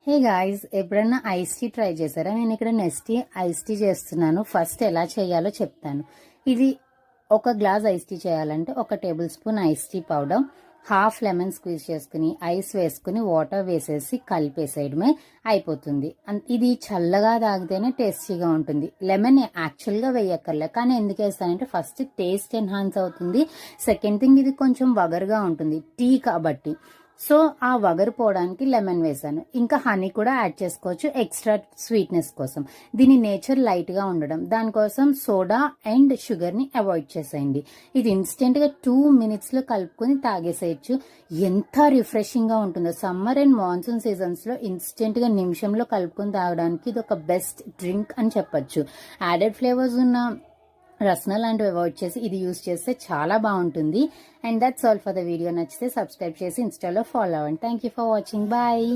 Hey guys, ఎప్పుడన్నా ice tea try చేశారా? నేను ఇక్కడ నెస్టీ ఐస్ టీ చేస్తున్నాను. ఫస్ట్ ఎలా చేయాలో చెప్తాను. ఇది ఒక గ్లాస్ ఐస్ టీ చేయాలంటే 1 tablespoon ice tea powder, half lemon squeeze చేసుకుని ఐస్ వేసుకుని వాటర్ వేసేసి కలిపేసేయడమే అయిపోతుంది. ఇది చల్లగా తాగితేనే టేస్టీగా ఉంటుంది. లెమన్ యాక్చువల్గా వేయక్కర్లే, కానీ ఎందుకు వేస్తానంటే ఫస్ట్ టేస్ట్ ఎన్హాన్స్ అవుతుంది. సెకండ్ థింగ్, ఇది కొంచెం వగరుగా ఉంటుంది టీ కాబట్టి. సో ఆ వగరు పోవడానికి లెమన్ వేసాను. ఇంకా హనీ కూడా యాడ్ చేసుకోవచ్చు ఎక్స్ట్రా స్వీట్నెస్ కోసం. దీని నేచర్ లైట్గా ఉండడం, దానికోసం సోడా అండ్ షుగర్ని అవాయిడ్ చేసేయండి. ఇది ఇన్స్టెంట్గా 2 minutesలో కలుపుకొని తాగేసేయచ్చు. ఎంత రిఫ్రెషింగ్గా ఉంటుందో. సమ్మర్ అండ్ మాన్సూన్ సీజన్స్లో ఇన్స్టెంట్గా నిమిషంలో కలుపుకొని తాగడానికి ఇది ఒక బెస్ట్ డ్రింక్ అని చెప్పచ్చు. యాడెడ్ ఫ్లేవర్స్ ఉన్న రస్నా లాంటివి అవాయిడ్ చేసి ఇది యూస్ చేస్తే చాలా బాగుంటుంది. And that's all for the video. నచ్చితే సబ్స్క్రైబ్ చేసి ఇన్స్టాలో ఫాలో అవ్వండి. Thank you for watching. Bye.